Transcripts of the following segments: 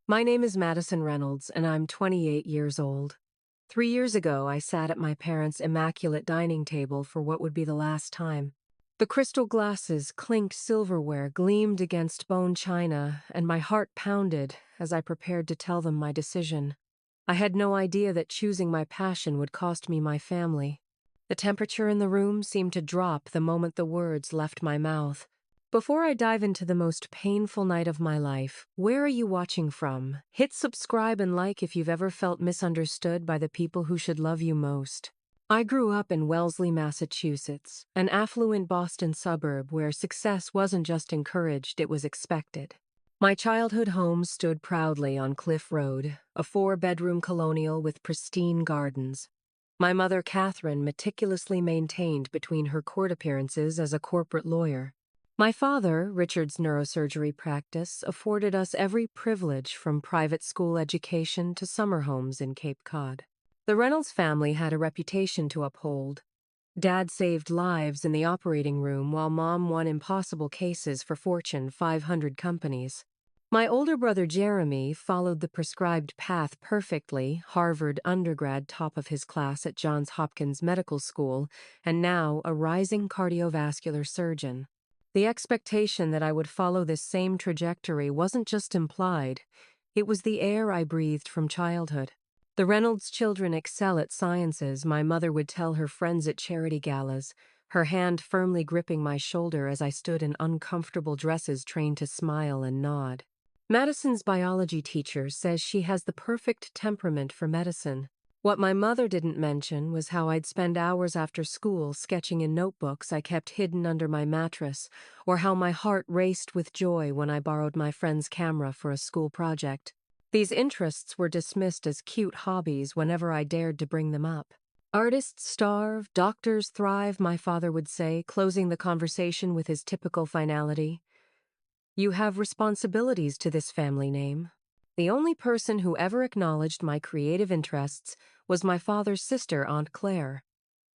My name is Madison Reynolds, and I'm 28 years old. 3 years ago, I sat at my parents' immaculate dining table for what would be the last time. The crystal glasses, clinked silverware gleamed against bone china, and my heart pounded as I prepared to tell them my decision. I had no idea that choosing my passion would cost me my family. The temperature in the room seemed to drop the moment the words left my mouth. Before I dive into the most painful night of my life, where are you watching from? Hit subscribe and like if you've ever felt misunderstood by the people who should love you most. I grew up in Wellesley, Massachusetts, an affluent Boston suburb where success wasn't just encouraged, it was expected. My childhood home stood proudly on Cliff Road, a 4-bedroom colonial with pristine gardens. My mother, Catherine, meticulously maintained between her court appearances as a corporate lawyer. My father, Richard's neurosurgery practice, afforded us every privilege from private school education to summer homes in Cape Cod. The Reynolds family had a reputation to uphold. Dad saved lives in the operating room while Mom won impossible cases for Fortune 500 companies. My older brother Jeremy followed the prescribed path perfectly, Harvard undergrad top of his class at Johns Hopkins Medical School, and now a rising cardiovascular surgeon. The expectation that I would follow this same trajectory wasn't just implied, it was the air I breathed from childhood. The Reynolds children excel at sciences, my mother would tell her friends at charity galas, her hand firmly gripping my shoulder as I stood in uncomfortable dresses trained to smile and nod. Madison's biology teacher says she has the perfect temperament for medicine. What my mother didn't mention was how I'd spend hours after school sketching in notebooks I kept hidden under my mattress, or how my heart raced with joy when I borrowed my friend's camera for a school project. These interests were dismissed as cute hobbies whenever I dared to bring them up. Artists starve, doctors thrive, my father would say, closing the conversation with his typical finality. You have responsibilities to this family name. The only person who ever acknowledged my creative interests was my father's sister, Aunt Claire.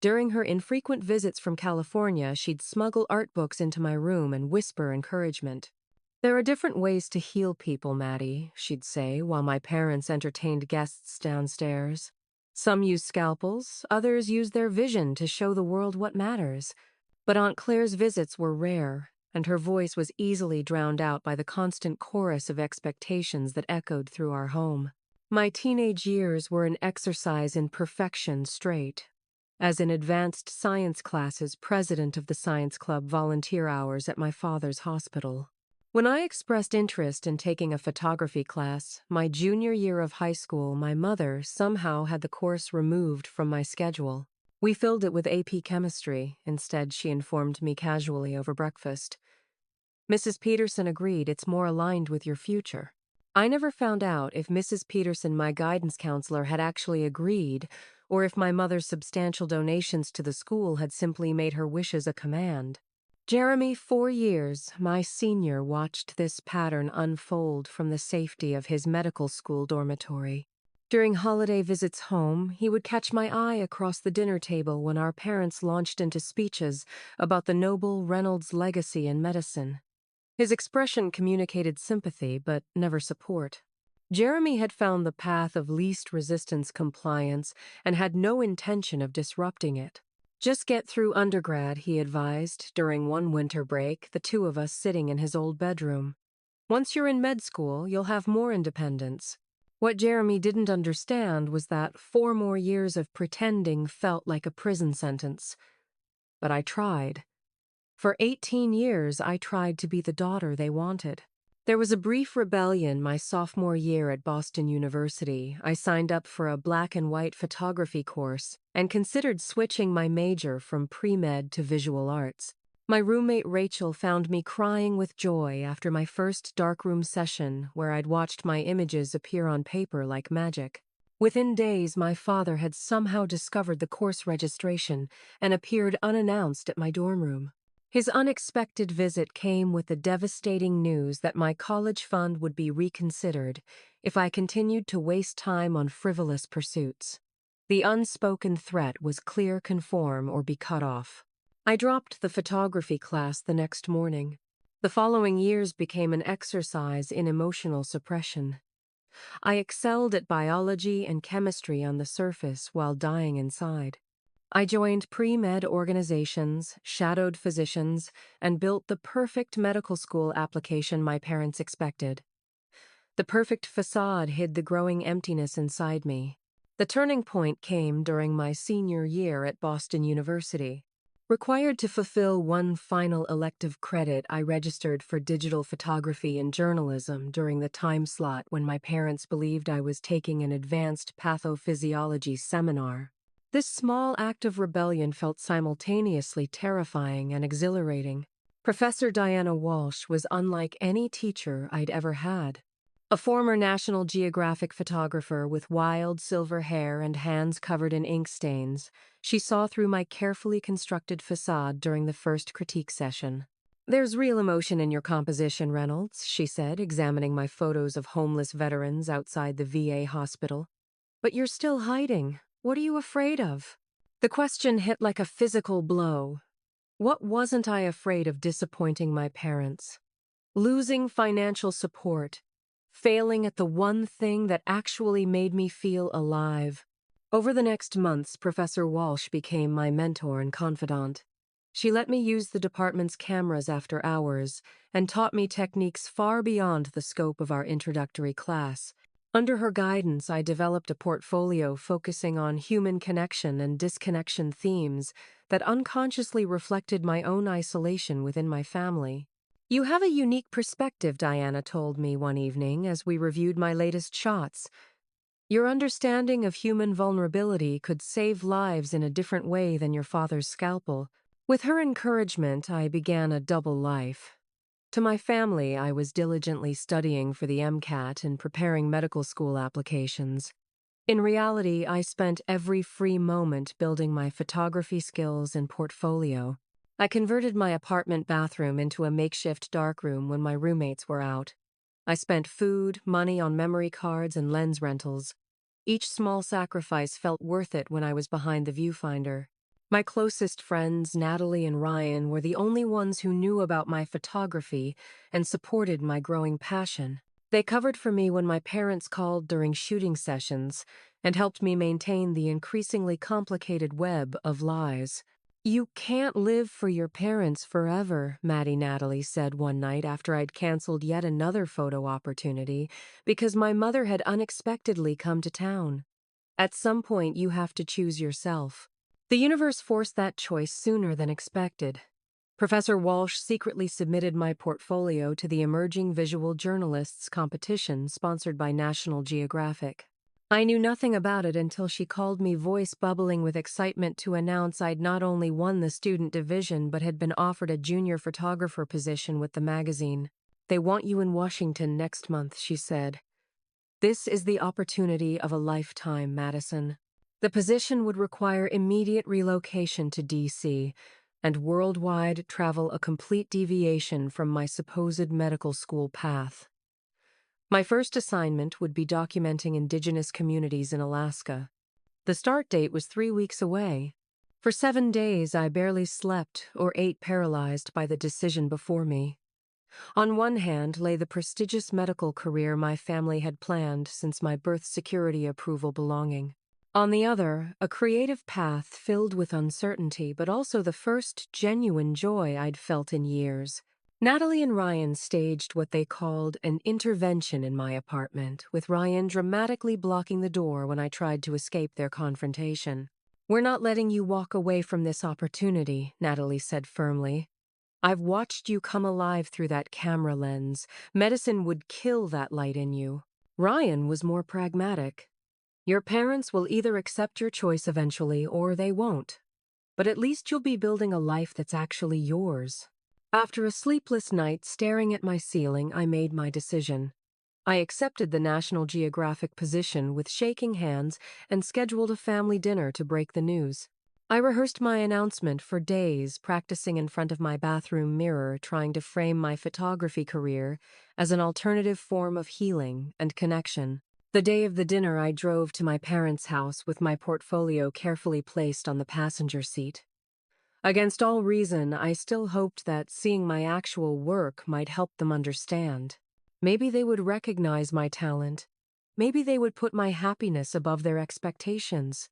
During her infrequent visits from California, she'd smuggle art books into my room and whisper encouragement. There are different ways to heal people, Maddie, she'd say, while my parents entertained guests downstairs. Some use scalpels, others use their vision to show the world what matters. But Aunt Claire's visits were rare, and her voice was easily drowned out by the constant chorus of expectations that echoed through our home. My teenage years were an exercise in perfection straight. As in advanced science classes, president of the science club volunteer hours at my father's hospital. When I expressed interest in taking a photography class, my junior year of high school, my mother somehow had the course removed from my schedule. We filled it with AP chemistry. Instead, she informed me casually over breakfast. Mrs. Peterson agreed it's more aligned with your future. I never found out if Mrs. Peterson, my guidance counselor, had actually agreed, or if my mother's substantial donations to the school had simply made her wishes a command. Jeremy, 4 years, my senior, watched this pattern unfold from the safety of his medical school dormitory. During holiday visits home, he would catch my eye across the dinner table when our parents launched into speeches about the noble Reynolds legacy in medicine. His expression communicated sympathy, but never support. Jeremy had found the path of least resistance compliance and had no intention of disrupting it. Just get through undergrad, he advised, during one winter break, the two of us sitting in his old bedroom. Once you're in med school, you'll have more independence. What Jeremy didn't understand was that 4 more years of pretending felt like a prison sentence. But I tried. For 18 years, I tried to be the daughter they wanted. There was a brief rebellion my sophomore year at Boston University. I signed up for a black and white photography course and considered switching my major from pre-med to visual arts. My roommate Rachel found me crying with joy after my first darkroom session where I'd watched my images appear on paper like magic. Within days, my father had somehow discovered the course registration and appeared unannounced at my dorm room. His unexpected visit came with the devastating news that my college fund would be reconsidered if I continued to waste time on frivolous pursuits. The unspoken threat was clear: conform or be cut off. I dropped the photography class the next morning. The following years became an exercise in emotional suppression. I excelled at biology and chemistry on the surface while dying inside. I joined pre-med organizations, shadowed physicians, and built the perfect medical school application my parents expected. The perfect facade hid the growing emptiness inside me. The turning point came during my senior year at Boston University. Required to fulfill one final elective credit, I registered for digital photography and journalism during the time slot when my parents believed I was taking an advanced pathophysiology seminar. This small act of rebellion felt simultaneously terrifying and exhilarating. Professor Diana Walsh was unlike any teacher I'd ever had. A former National Geographic photographer with wild silver hair and hands covered in ink stains, she saw through my carefully constructed facade during the first critique session. "There's real emotion in your composition, Reynolds," she said, examining my photos of homeless veterans outside the VA hospital. "But you're still hiding. What are you afraid of?" The question hit like a physical blow. What wasn't I afraid of disappointing my parents? Losing financial support. Failing at the one thing that actually made me feel alive. Over the next months, Professor Walsh became my mentor and confidant. She let me use the department's cameras after hours and taught me techniques far beyond the scope of our introductory class. Under her guidance, I developed a portfolio focusing on human connection and disconnection themes that unconsciously reflected my own isolation within my family. "You have a unique perspective," Diana told me one evening as we reviewed my latest shots. "Your understanding of human vulnerability could save lives in a different way than your father's scalpel." With her encouragement, I began a double life. To my family, I was diligently studying for the MCAT and preparing medical school applications. In reality, I spent every free moment building my photography skills and portfolio. I converted my apartment bathroom into a makeshift darkroom when my roommates were out. I spent food, money on memory cards and lens rentals. Each small sacrifice felt worth it when I was behind the viewfinder. My closest friends, Natalie and Ryan, were the only ones who knew about my photography and supported my growing passion. They covered for me when my parents called during shooting sessions and helped me maintain the increasingly complicated web of lies. "You can't live for your parents forever," Natalie said one night after I'd canceled yet another photo opportunity because my mother had unexpectedly come to town. "At some point, you have to choose yourself." The universe forced that choice sooner than expected. Professor Walsh secretly submitted my portfolio to the Emerging Visual Journalists competition sponsored by National Geographic. I knew nothing about it until she called me, voice bubbling with excitement, to announce I'd not only won the student division but had been offered a junior photographer position with the magazine. "They want you in Washington next month," she said. "This is the opportunity of a lifetime, Madison." The position would require immediate relocation to D.C. and worldwide travel, a complete deviation from my supposed medical school path. My first assignment would be documenting indigenous communities in Alaska. The start date was 3 weeks away. For 7 days, I barely slept or ate, paralyzed by the decision before me. On one hand lay the prestigious medical career my family had planned since my birth security approval belonging. On the other, a creative path filled with uncertainty, but also the first genuine joy I'd felt in years. Natalie and Ryan staged what they called an intervention in my apartment, with Ryan dramatically blocking the door when I tried to escape their confrontation. "We're not letting you walk away from this opportunity," Natalie said firmly. "I've watched you come alive through that camera lens. Medicine would kill that light in you." Ryan was more pragmatic. "Your parents will either accept your choice eventually or they won't. But at least you'll be building a life that's actually yours." After a sleepless night staring at my ceiling, I made my decision. I accepted the National Geographic position with shaking hands and scheduled a family dinner to break the news. I rehearsed my announcement for days, practicing in front of my bathroom mirror, trying to frame my photography career as an alternative form of healing and connection. The day of the dinner, I drove to my parents' house with my portfolio carefully placed on the passenger seat. Against all reason, I still hoped that seeing my actual work might help them understand. Maybe they would recognize my talent. Maybe they would put my happiness above their expectations.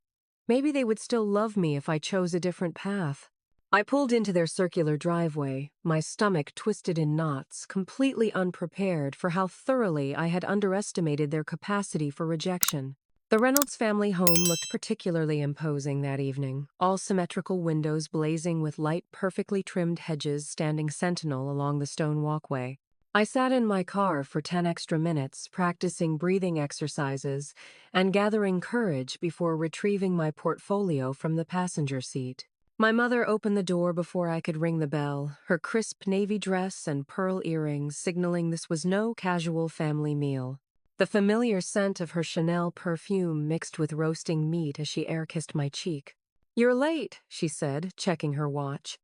Maybe they would still love me if I chose a different path. I pulled into their circular driveway, my stomach twisted in knots, completely unprepared for how thoroughly I had underestimated their capacity for rejection. The Reynolds family home looked particularly imposing that evening, all symmetrical windows blazing with light, perfectly trimmed hedges standing sentinel along the stone walkway. I sat in my car for 10 extra minutes, practicing breathing exercises and gathering courage before retrieving my portfolio from the passenger seat. My mother opened the door before I could ring the bell, her crisp navy dress and pearl earrings signaling this was no casual family meal. The familiar scent of her Chanel perfume mixed with roasting meat as she air-kissed my cheek. "You're late," she said, checking her watch.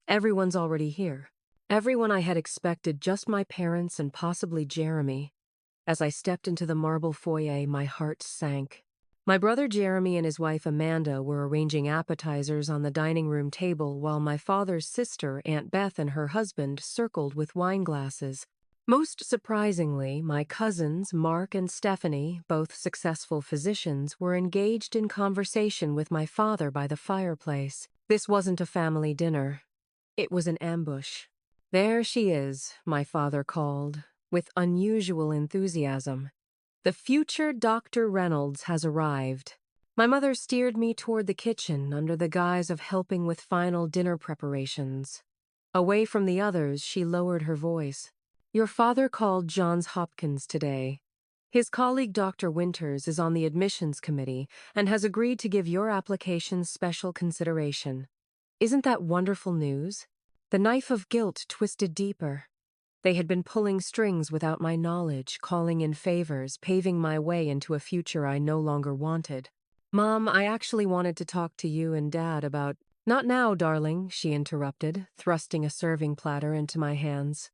"Everyone's already here." Everyone I had expected, just my parents and possibly Jeremy. As I stepped into the marble foyer, my heart sank. My brother Jeremy and his wife Amanda were arranging appetizers on the dining room table while my father's sister, Aunt Beth, and her husband circled with wine glasses. Most surprisingly, my cousins, Mark and Stephanie, both successful physicians, were engaged in conversation with my father by the fireplace. This wasn't a family dinner. It was an ambush. "There she is," my father called, with unusual enthusiasm. "The future Dr. Reynolds has arrived." My mother steered me toward the kitchen under the guise of helping with final dinner preparations. Away from the others, she lowered her voice. "Your father called Johns Hopkins today. His colleague Dr. Winters is on the admissions committee and has agreed to give your application special consideration. Isn't that wonderful news?" The knife of guilt twisted deeper. They had been pulling strings without my knowledge, calling in favors, paving my way into a future I no longer wanted. "Mom, I actually wanted to talk to you and Dad about—" "Not now, darling," she interrupted, thrusting a serving platter into my hands.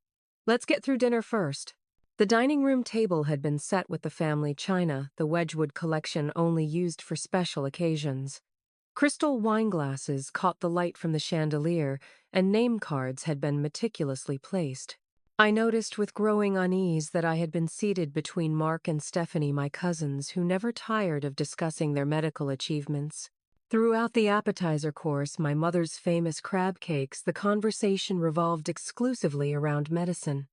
"Let's get through dinner first." The dining room table had been set with the family china, the Wedgwood collection only used for special occasions. Crystal wine glasses caught the light from the chandelier, and name cards had been meticulously placed. I noticed with growing unease that I had been seated between Mark and Stephanie, my cousins, who never tired of discussing their medical achievements. Throughout the appetizer course, my mother's famous crab cakes, the conversation revolved exclusively around medicine.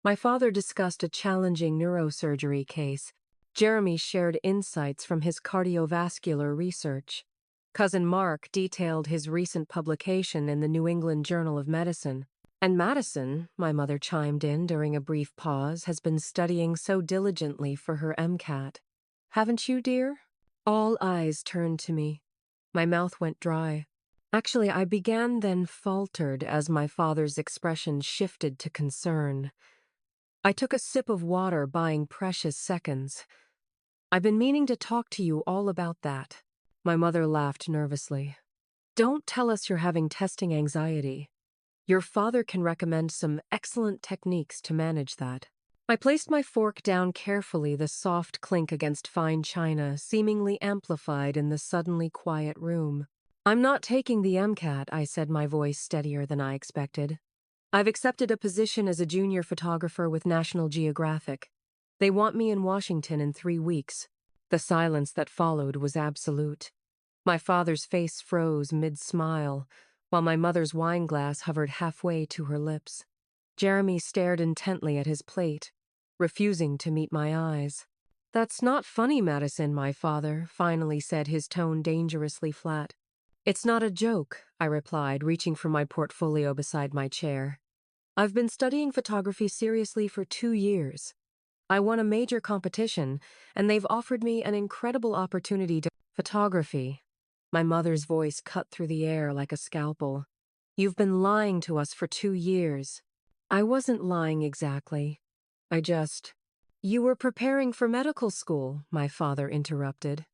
My father discussed a challenging neurosurgery case. Jeremy shared insights from his cardiovascular research. Cousin Mark detailed his recent publication in the New England Journal of Medicine. And Madison, my mother chimed in during a brief pause, has been studying so diligently for her MCAT. "Haven't you, dear?" All eyes turned to me. My mouth went dry. Actually, I began, then faltered as my father's expression shifted to concern. I took a sip of water, buying precious seconds. "I've been meaning to talk to you all about that." My mother laughed nervously. "Don't tell us you're having testing anxiety. Your father can recommend some excellent techniques to manage that." I placed my fork down carefully, the soft clink against fine china seemingly amplified in the suddenly quiet room. "I'm not taking the MCAT," I said, my voice steadier than I expected. "I've accepted a position as a junior photographer with National Geographic. They want me in Washington in 3 weeks." The silence that followed was absolute. My father's face froze mid-smile, while my mother's wine glass hovered halfway to her lips. Jeremy stared intently at his plate, refusing to meet my eyes. "That's not funny, Madison," my father finally said, his tone dangerously flat. "It's not a joke," I replied, reaching for my portfolio beside my chair. "I've been studying photography seriously for 2 years. I won a major competition, and they've offered me an incredible opportunity to—" "Photography." My mother's voice cut through the air like a scalpel. "You've been lying to us for 2 years." "I wasn't lying exactly. You were preparing for medical school," my father interrupted.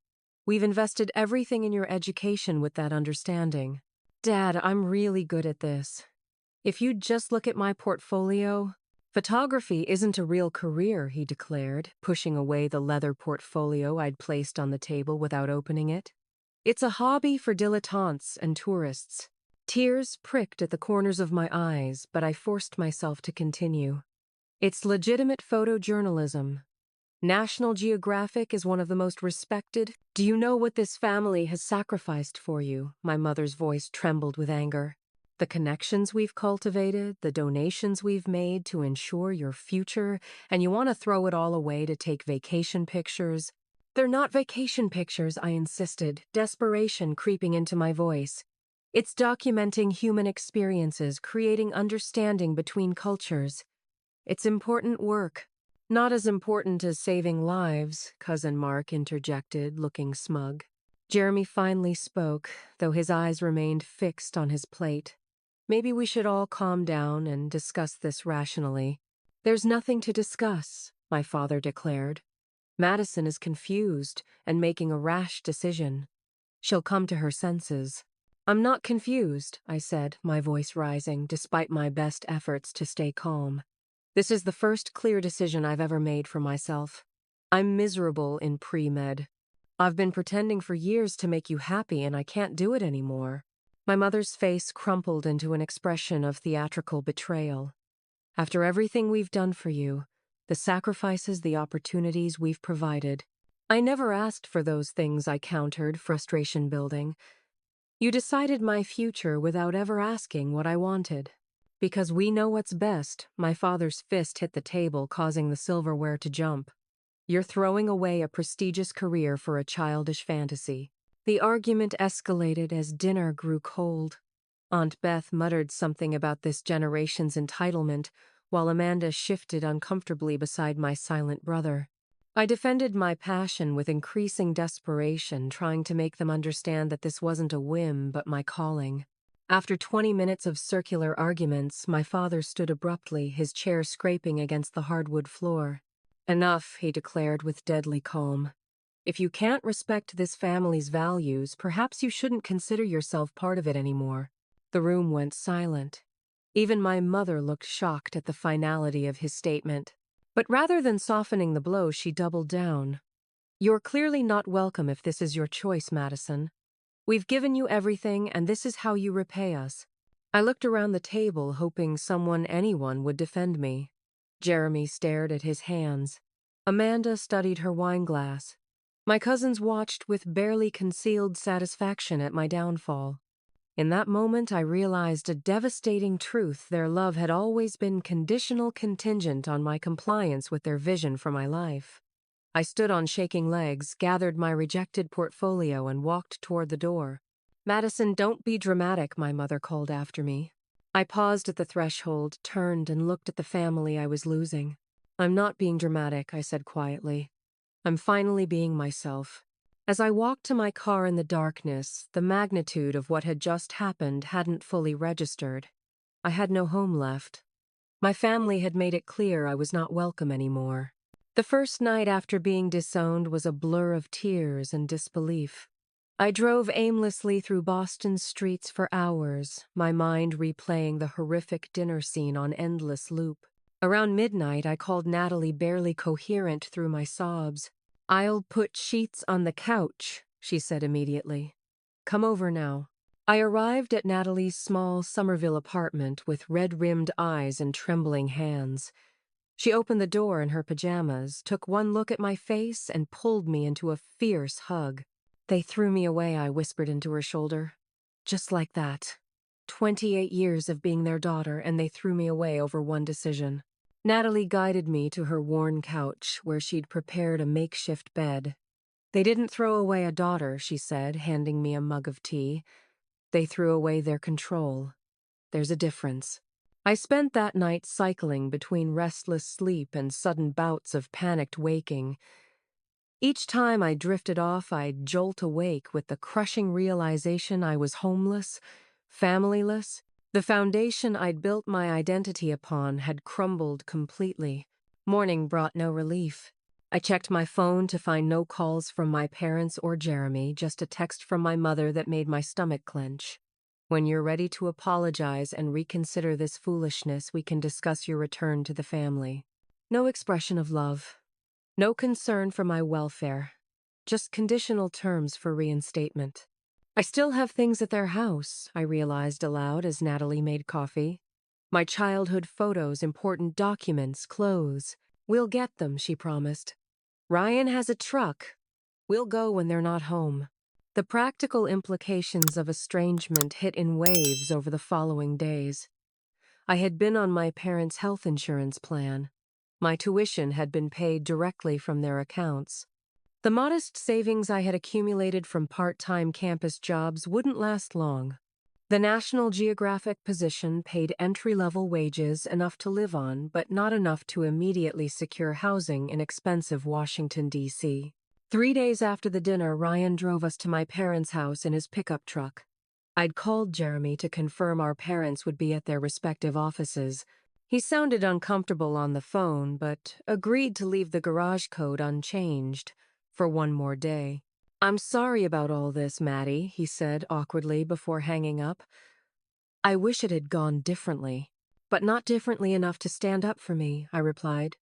"We've invested everything in your education with that understanding." "Dad, I'm really good at this. If you'd just look at my portfolio—" "Photography isn't a real career," he declared, pushing away the leather portfolio I'd placed on the table without opening it. "It's a hobby for dilettantes and tourists." Tears pricked at the corners of my eyes, but I forced myself to continue. "It's legitimate photojournalism. National Geographic is one of the most respected. Do you know what this family has sacrificed for you? My mother's voice trembled with anger. The connections we've cultivated, the donations we've made to ensure your future, and you want to throw it all away to take vacation pictures? They're not vacation pictures, I insisted, desperation creeping into my voice. It's documenting human experiences, creating understanding between cultures. It's important work. Not as important as saving lives, Cousin Mark interjected, looking smug. Jeremy finally spoke, though his eyes remained fixed on his plate. Maybe we should all calm down and discuss this rationally. There's nothing to discuss, my father declared. Madison is confused and making a rash decision. She'll come to her senses. I'm not confused, I said, my voice rising, despite my best efforts to stay calm. This is the first clear decision I've ever made for myself. I'm miserable in pre-med. I've been pretending for years to make you happy and I can't do it anymore. My mother's face crumpled into an expression of theatrical betrayal. After everything we've done for you, the sacrifices, the opportunities we've provided, I never asked for those things, I countered, frustration building. You decided my future without ever asking what I wanted. Because we know what's best, my father's fist hit the table, causing the silverware to jump. You're throwing away a prestigious career for a childish fantasy. The argument escalated as dinner grew cold. Aunt Beth muttered something about this generation's entitlement, while Amanda shifted uncomfortably beside my silent brother. I defended my passion with increasing desperation, trying to make them understand that this wasn't a whim but my calling. After 20 minutes of circular arguments, my father stood abruptly, his chair scraping against the hardwood floor. Enough, he declared with deadly calm. If you can't respect this family's values, perhaps you shouldn't consider yourself part of it anymore. The room went silent. Even my mother looked shocked at the finality of his statement. But rather than softening the blow, she doubled down. You're clearly not welcome if this is your choice, Madison. We've given you everything, and this is how you repay us. I looked around the table, hoping anyone would defend me. Jeremy stared at his hands. Amanda studied her wineglass. My cousins watched with barely concealed satisfaction at my downfall. In that moment, I realized a devastating truth: their love had always been conditional, contingent on my compliance with their vision for my life. I stood on shaking legs, gathered my rejected portfolio, and walked toward the door. Madison, don't be dramatic, my mother called after me. I paused at the threshold, turned, and looked at the family I was losing. I'm not being dramatic, I said quietly. I'm finally being myself. As I walked to my car in the darkness, the magnitude of what had just happened hadn't fully registered. I had no home left. My family had made it clear I was not welcome anymore. The first night after being disowned was a blur of tears and disbelief. I drove aimlessly through Boston's streets for hours, my mind replaying the horrific dinner scene on endless loop. Around midnight, I called Natalie, barely coherent through my sobs. I'll put sheets on the couch, she said immediately. Come over now. I arrived at Natalie's small Somerville apartment with red-rimmed eyes and trembling hands. She opened the door in her pajamas, took one look at my face, and pulled me into a fierce hug. They threw me away, I whispered into her shoulder. Just like that. 28 years of being their daughter, and they threw me away over one decision. Natalie guided me to her worn couch, where she'd prepared a makeshift bed. They didn't throw away a daughter, she said, handing me a mug of tea. They threw away their control. There's a difference. I spent that night cycling between restless sleep and sudden bouts of panicked waking. Each time I drifted off, I'd jolt awake with the crushing realization I was homeless, familyless. The foundation I'd built my identity upon had crumbled completely. Morning brought no relief. I checked my phone to find no calls from my parents or Jeremy, just a text from my mother that made my stomach clench. When you're ready to apologize and reconsider this foolishness, we can discuss your return to the family. No expression of love. No concern for my welfare. Just conditional terms for reinstatement. I still have things at their house, I realized aloud as Natalie made coffee. My childhood photos, important documents, clothes. We'll get them, she promised. Ryan has a truck. We'll go when they're not home. The practical implications of estrangement hit in waves over the following days. I had been on my parents' health insurance plan. My tuition had been paid directly from their accounts. The modest savings I had accumulated from part-time campus jobs wouldn't last long. The National Geographic position paid entry-level wages enough to live on, but not enough to immediately secure housing in expensive Washington, D.C. 3 days after the dinner, Ryan drove us to my parents' house in his pickup truck. I'd called Jeremy to confirm our parents would be at their respective offices. He sounded uncomfortable on the phone, but agreed to leave the garage code unchanged for one more day. "I'm sorry about all this, Maddie," he said awkwardly before hanging up. "I wish it had gone differently." "But not differently enough to stand up for me," I replied,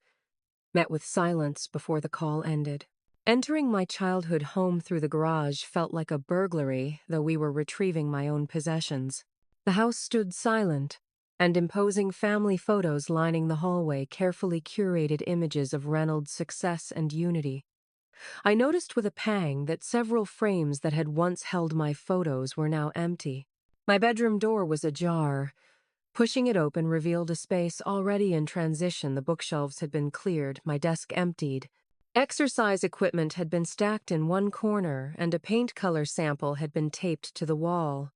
met with silence before the call ended. Entering my childhood home through the garage felt like a burglary, though we were retrieving my own possessions. The house stood silent, and imposing family photos lining the hallway carefully curated images of Reynolds' success and unity. I noticed with a pang that several frames that had once held my photos were now empty. My bedroom door was ajar. Pushing it open revealed a space already in transition. The bookshelves had been cleared, my desk emptied. Exercise equipment had been stacked in one corner, and a paint color sample had been taped to the wall.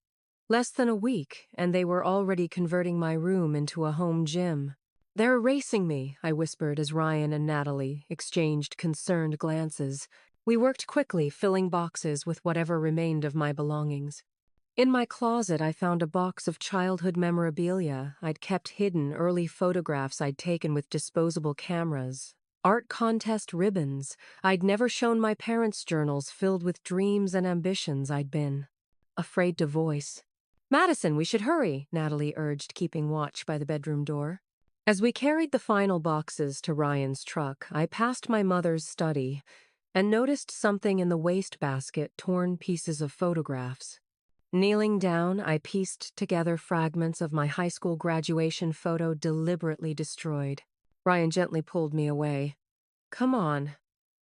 Less than a week, and they were already converting my room into a home gym. "They're erasing me," I whispered as Ryan and Natalie exchanged concerned glances. We worked quickly, filling boxes with whatever remained of my belongings. In my closet, I found a box of childhood memorabilia I'd kept hidden, early photographs I'd taken with disposable cameras, art contest ribbons I'd never shown, my parents' journals filled with dreams and ambitions I'd been afraid to voice. "Madison, we should hurry," Natalie urged, keeping watch by the bedroom door. As we carried the final boxes to Ryan's truck, I passed my mother's study and noticed something in the wastebasket: torn pieces of photographs. Kneeling down, I pieced together fragments of my high school graduation photo deliberately destroyed. Ryan gently pulled me away. "Come on,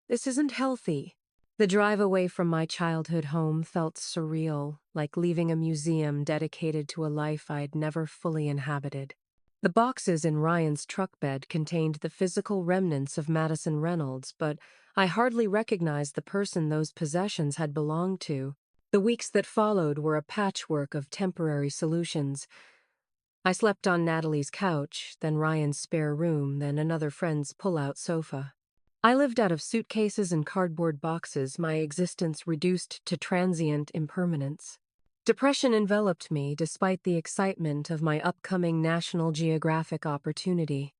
this isn't healthy." The drive away from my childhood home felt surreal, like leaving a museum dedicated to a life I'd never fully inhabited. The boxes in Ryan's truck bed contained the physical remnants of Madison Reynolds, but I hardly recognized the person those possessions had belonged to. The weeks that followed were a patchwork of temporary solutions. I slept on Natalie's couch, then Ryan's spare room, then another friend's pull-out sofa. I lived out of suitcases and cardboard boxes, my existence reduced to transient impermanence. Depression enveloped me despite the excitement of my upcoming National Geographic opportunity.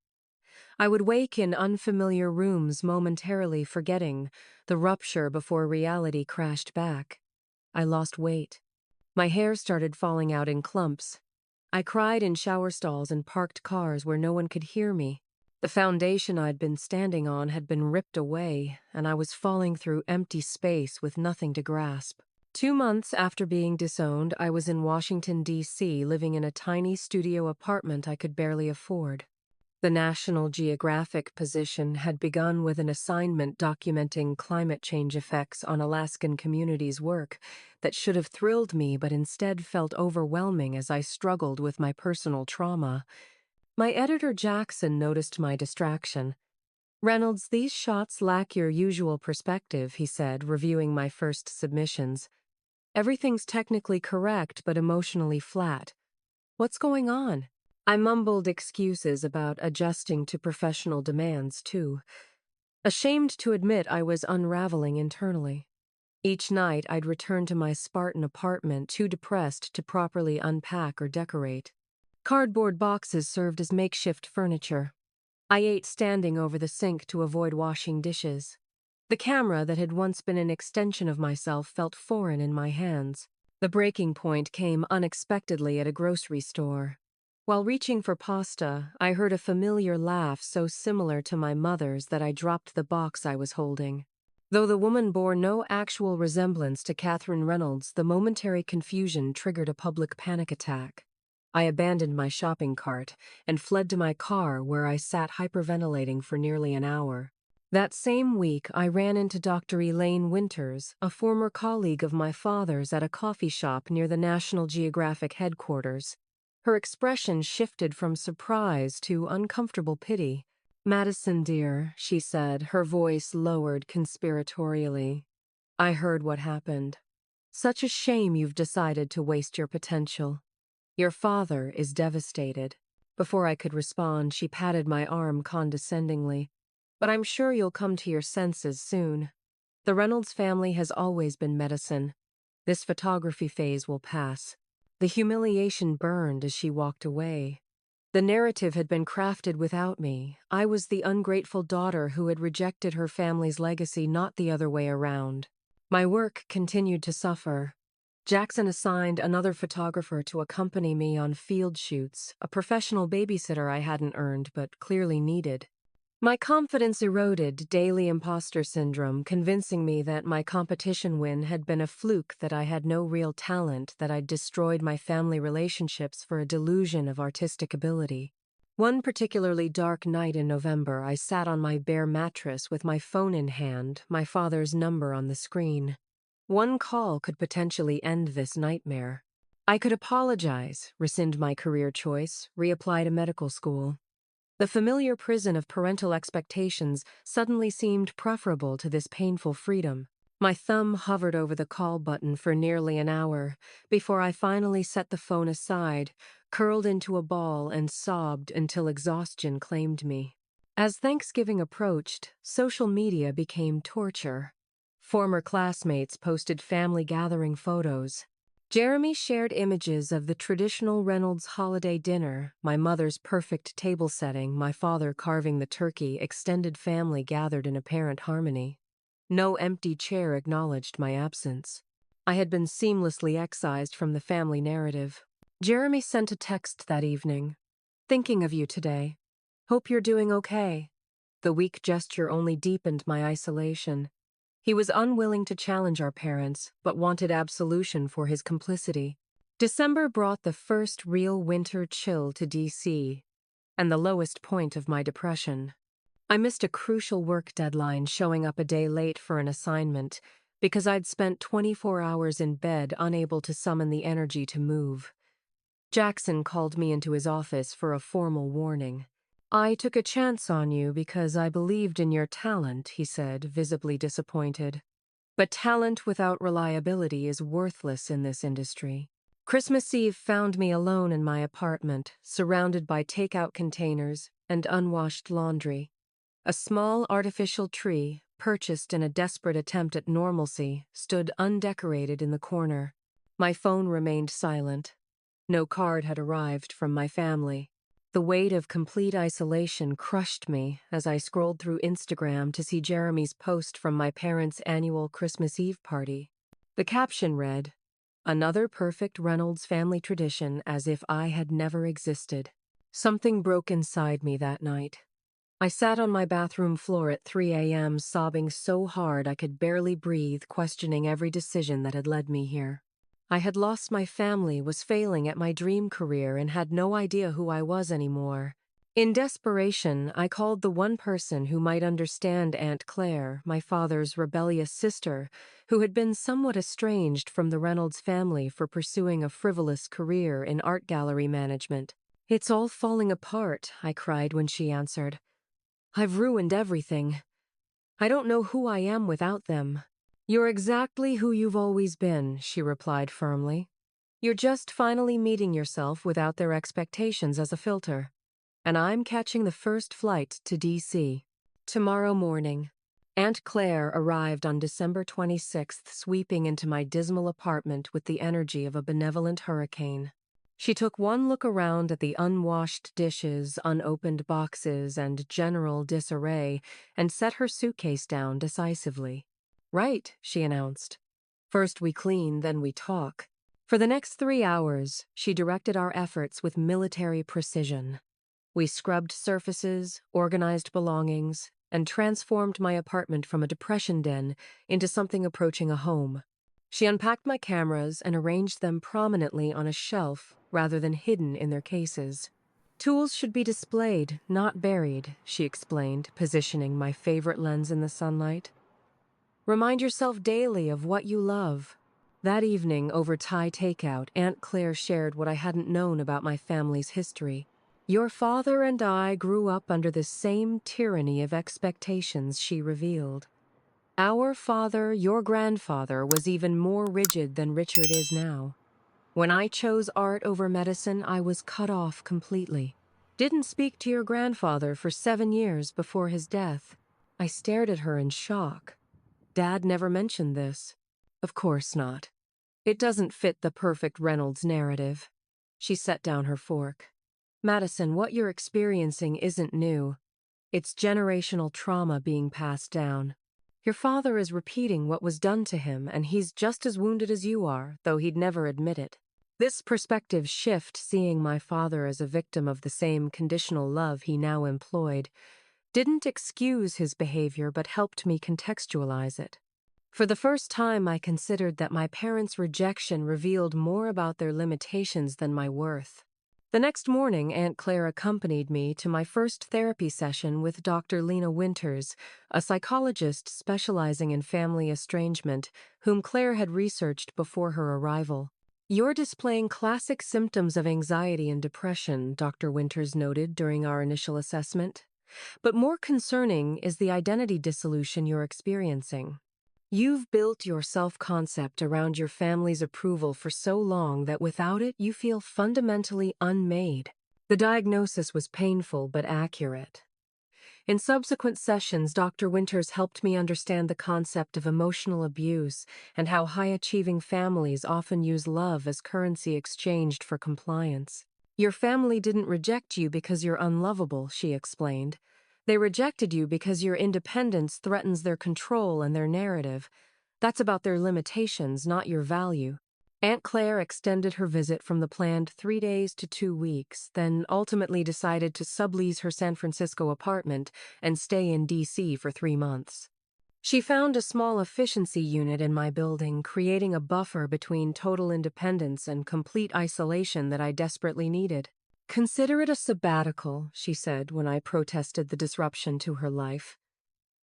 I would wake in unfamiliar rooms, momentarily forgetting the rupture before reality crashed back. I lost weight. My hair started falling out in clumps. I cried in shower stalls and parked cars where no one could hear me. The foundation I'd been standing on had been ripped away, and I was falling through empty space with nothing to grasp. 2 months after being disowned, I was in Washington, D.C., living in a tiny studio apartment I could barely afford. The National Geographic position had begun with an assignment documenting climate change effects on Alaskan communities' work that should have thrilled me, but instead felt overwhelming as I struggled with my personal trauma. My editor Jackson noticed my distraction. "Reynolds, these shots lack your usual perspective," he said, reviewing my first submissions. "Everything's technically correct, but emotionally flat. What's going on?" I mumbled excuses about adjusting to professional demands, too. Ashamed to admit I was unraveling internally. Each night I'd return to my Spartan apartment, too depressed to properly unpack or decorate. Cardboard boxes served as makeshift furniture. I ate standing over the sink to avoid washing dishes. The camera that had once been an extension of myself felt foreign in my hands. The breaking point came unexpectedly at a grocery store. While reaching for pasta, I heard a familiar laugh so similar to my mother's that I dropped the box I was holding. Though the woman bore no actual resemblance to Catherine Reynolds, the momentary confusion triggered a public panic attack. I abandoned my shopping cart and fled to my car, where I sat hyperventilating for nearly an hour. That same week, I ran into Dr. Elaine Winters, a former colleague of my father's at a coffee shop near the National Geographic headquarters. Her expression shifted from surprise to uncomfortable pity. "Madison, dear," she said, her voice lowered conspiratorially. "I heard what happened. Such a shame you've decided to waste your potential. Your father is devastated." Before I could respond, she patted my arm condescendingly. "But I'm sure you'll come to your senses soon. The Reynolds family has always been medicine. This photography phase will pass." The humiliation burned as she walked away. The narrative had been crafted without me. I was the ungrateful daughter who had rejected her family's legacy, not the other way around. My work continued to suffer. Jackson assigned another photographer to accompany me on field shoots, a professional babysitter I hadn't earned but clearly needed. My confidence eroded, daily imposter syndrome convincing me that my competition win had been a fluke, that I had no real talent, that I'd destroyed my family relationships for a delusion of artistic ability. One particularly dark night in November, I sat on my bare mattress with my phone in hand, my father's number on the screen. One call could potentially end this nightmare. I could apologize, rescind my career choice, reapply to medical school. The familiar prison of parental expectations suddenly seemed preferable to this painful freedom. My thumb hovered over the call button for nearly an hour before I finally set the phone aside, curled into a ball, and sobbed until exhaustion claimed me. As Thanksgiving approached, social media became torture. Former classmates posted family gathering photos. Jeremy shared images of the traditional Reynolds holiday dinner, my mother's perfect table setting, my father carving the turkey, extended family gathered in apparent harmony. No empty chair acknowledged my absence. I had been seamlessly excised from the family narrative. Jeremy sent a text that evening. "Thinking of you today. Hope you're doing okay." The weak gesture only deepened my isolation. He was unwilling to challenge our parents, but wanted absolution for his complicity. December brought the first real winter chill to D.C., and the lowest point of my depression. I missed a crucial work deadline, showing up a day late for an assignment, because I'd spent 24 hours in bed, unable to summon the energy to move. Jackson called me into his office for a formal warning. "I took a chance on you because I believed in your talent," he said, visibly disappointed. "But talent without reliability is worthless in this industry." Christmas Eve found me alone in my apartment, surrounded by takeout containers and unwashed laundry. A small artificial tree, purchased in a desperate attempt at normalcy, stood undecorated in the corner. My phone remained silent. No card had arrived from my family. The weight of complete isolation crushed me as I scrolled through Instagram to see Jeremy's post from my parents' annual Christmas Eve party. The caption read, "Another perfect Reynolds family tradition, as if I had never existed." Something broke inside me that night. I sat on my bathroom floor at 3 a.m., sobbing so hard I could barely breathe, questioning every decision that had led me here. I had lost my family, was failing at my dream career, and had no idea who I was anymore. In desperation, I called the one person who might understand Aunt Claire, my father's rebellious sister, who had been somewhat estranged from the Reynolds family for pursuing a frivolous career in art gallery management. "It's all falling apart," I cried when she answered. "I've ruined everything. I don't know who I am without them." "You're exactly who you've always been," she replied firmly. "You're just finally meeting yourself without their expectations as a filter. And I'm catching the first flight to D.C. tomorrow morning." Aunt Claire arrived on December 26th, sweeping into my dismal apartment with the energy of a benevolent hurricane. She took one look around at the unwashed dishes, unopened boxes, and general disarray, and set her suitcase down decisively. "Right," she announced. "First we clean, then we talk." For the next 3 hours, she directed our efforts with military precision. We scrubbed surfaces, organized belongings, and transformed my apartment from a depression den into something approaching a home. She unpacked my cameras and arranged them prominently on a shelf rather than hidden in their cases. Tools should be displayed, not buried, she explained, positioning my favorite lens in the sunlight. Remind yourself daily of what you love. That evening, over Thai takeout, Aunt Claire shared what I hadn't known about my family's history. Your father and I grew up under the same tyranny of expectations, she revealed. Our father, your grandfather, was even more rigid than Richard is now. When I chose art over medicine, I was cut off completely. Didn't speak to your grandfather for 7 years before his death. I stared at her in shock. Dad never mentioned this. Of course not. It doesn't fit the perfect Reynolds narrative. She set down her fork. Madison, what you're experiencing isn't new. It's generational trauma being passed down. Your father is repeating what was done to him, and he's just as wounded as you are, though he'd never admit it. This perspective shift, seeing my father as a victim of the same conditional love he now employed, didn't excuse his behavior but helped me contextualize it. For the first time, I considered that my parents' rejection revealed more about their limitations than my worth. The next morning, Aunt Claire accompanied me to my first therapy session with Dr. Lena Winters, a psychologist specializing in family estrangement, whom Claire had researched before her arrival. You're displaying classic symptoms of anxiety and depression, Dr. Winters noted during our initial assessment. But more concerning is the identity dissolution you're experiencing. You've built your self-concept around your family's approval for so long that without it, you feel fundamentally unmade. The diagnosis was painful but accurate. In subsequent sessions, Dr. Winters helped me understand the concept of emotional abuse and how high-achieving families often use love as currency exchanged for compliance. Your family didn't reject you because you're unlovable, she explained. They rejected you because your independence threatens their control and their narrative. That's about their limitations, not your value. Aunt Claire extended her visit from the planned 3 days to 2 weeks, then ultimately decided to sublease her San Francisco apartment and stay in D.C. for 3 months. She found a small efficiency unit in my building, creating a buffer between total independence and complete isolation that I desperately needed. Consider it a sabbatical, she said when I protested the disruption to her life.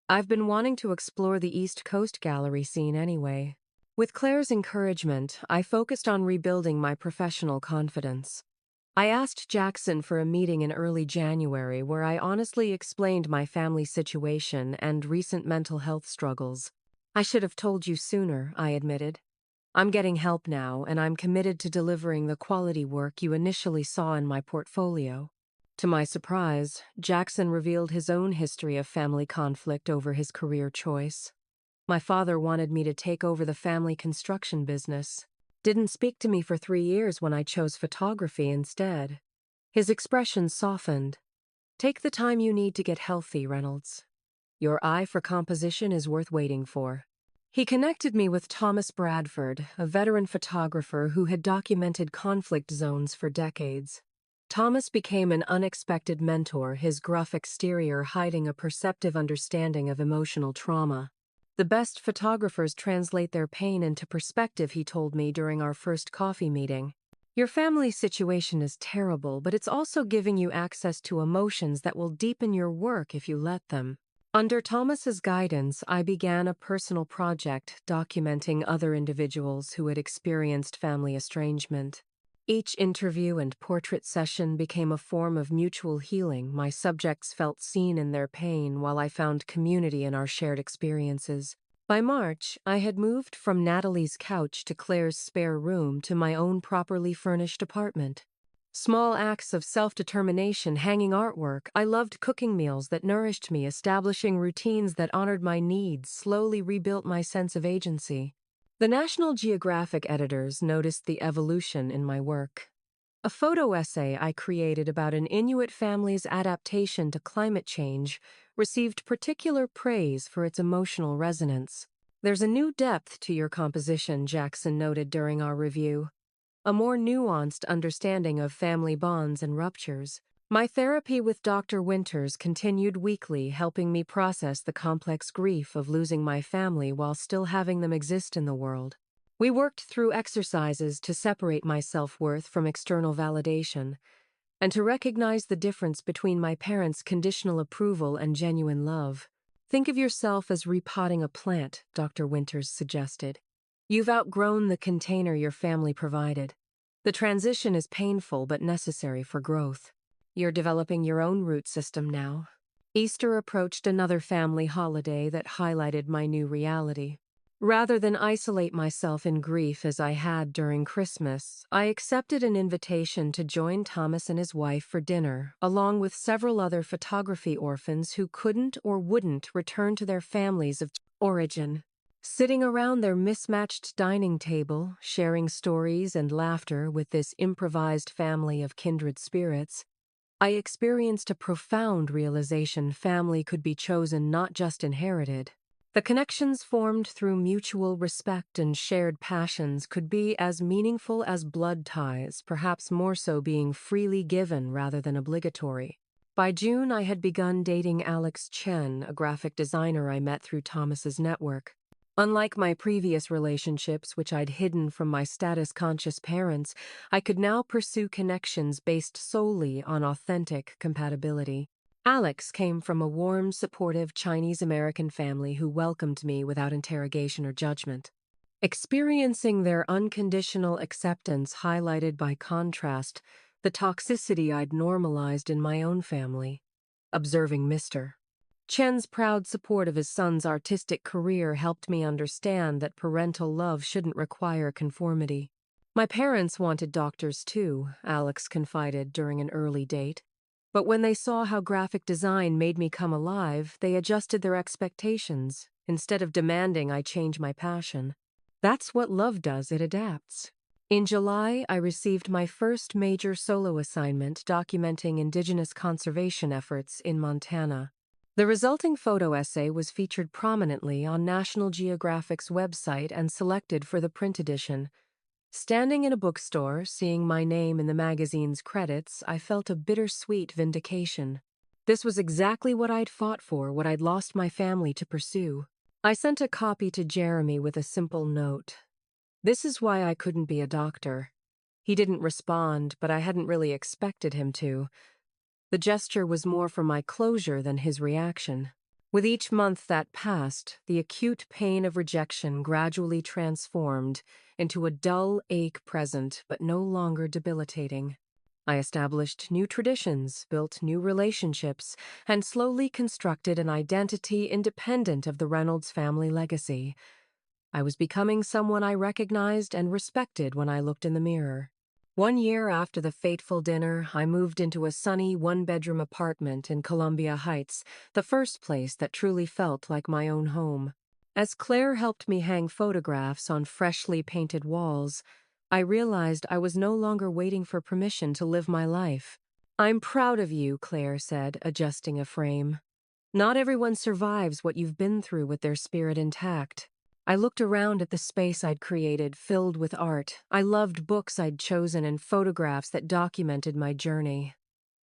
I've been wanting to explore the East Coast gallery scene anyway. With Claire's encouragement, I focused on rebuilding my professional confidence. I asked Jackson for a meeting in early January where I honestly explained my family situation and recent mental health struggles. I should have told you sooner, I admitted. I'm getting help now, and I'm committed to delivering the quality work you initially saw in my portfolio. To my surprise, Jackson revealed his own history of family conflict over his career choice. My father wanted me to take over the family construction business. Didn't speak to me for 3 years when I chose photography instead. His expression softened. Take the time you need to get healthy, Reynolds. Your eye for composition is worth waiting for. He connected me with Thomas Bradford, a veteran photographer who had documented conflict zones for decades. Thomas became an unexpected mentor, his gruff exterior hiding a perceptive understanding of emotional trauma. The best photographers translate their pain into perspective, he told me during our first coffee meeting. Your family situation is terrible, but it's also giving you access to emotions that will deepen your work if you let them. Under Thomas's guidance, I began a personal project documenting other individuals who had experienced family estrangement. Each interview and portrait session became a form of mutual healing. My subjects felt seen in their pain while I found community in our shared experiences. By March, I had moved from Natalie's couch to Claire's spare room to my own properly furnished apartment. Small acts of self-determination, hanging artwork, I loved cooking meals that nourished me, establishing routines that honored my needs, slowly rebuilt my sense of agency. The National Geographic editors noticed the evolution in my work. A photo essay I created about an Inuit family's adaptation to climate change received particular praise for its emotional resonance. There's a new depth to your composition, Jackson noted during our review. A more nuanced understanding of family bonds and ruptures. My therapy with Dr. Winters continued weekly, helping me process the complex grief of losing my family while still having them exist in the world. We worked through exercises to separate my self-worth from external validation. and to recognize the difference between my parents' conditional approval and genuine love. Think of yourself as repotting a plant, Dr. Winters suggested. You've outgrown the container your family provided. The transition is painful but necessary for growth. You're developing your own root system now. Easter approached, another family holiday that highlighted my new reality. Rather than isolate myself in grief as I had during Christmas, I accepted an invitation to join Thomas and his wife for dinner, along with several other photography orphans who couldn't or wouldn't return to their families of origin. Sitting around their mismatched dining table, sharing stories and laughter with this improvised family of kindred spirits, I experienced a profound realization family could be chosen, not just inherited. The connections formed through mutual respect and shared passions could be as meaningful as blood ties, perhaps more so being freely given rather than obligatory. By June, I had begun dating Alex Chen, a graphic designer I met through Thomas's network. Unlike my previous relationships, which I'd hidden from my status-conscious parents, I could now pursue connections based solely on authentic compatibility. Alex came from a warm, supportive Chinese-American family who welcomed me without interrogation or judgment. Experiencing their unconditional acceptance highlighted by contrast the toxicity I'd normalized in my own family. Observing Mr. Chen's proud support of his son's artistic career helped me understand that parental love shouldn't require conformity. My parents wanted doctors too, Alex confided during an early date. But when they saw how graphic design made me come alive, they adjusted their expectations. Instead of demanding I change my passion. That's what love does, it adapts. In July, I received my first major solo assignment documenting Indigenous conservation efforts in Montana. The resulting photo essay was featured prominently on National Geographic's website and selected for the print edition. Standing in a bookstore, seeing my name in the magazine's credits, I felt a bittersweet vindication. This was exactly what I'd fought for, what I'd lost my family to pursue. I sent a copy to Jeremy with a simple note. This is why I couldn't be a doctor. He didn't respond, but I hadn't really expected him to. The gesture was more for my closure than his reaction. With each month that passed, the acute pain of rejection gradually transformed into a dull ache present but no longer debilitating. I established new traditions, built new relationships, and slowly constructed an identity independent of the Reynolds family legacy. I was becoming someone I recognized and respected when I looked in the mirror. 1 year after the fateful dinner, I moved into a sunny one-bedroom apartment in Columbia Heights, the first place that truly felt like my own home. As Claire helped me hang photographs on freshly painted walls, I realized I was no longer waiting for permission to live my life. "I'm proud of you," Claire said, adjusting a frame. "Not everyone survives what you've been through with their spirit intact." I looked around at the space I'd created, filled with art. I loved books I'd chosen and photographs that documented my journey.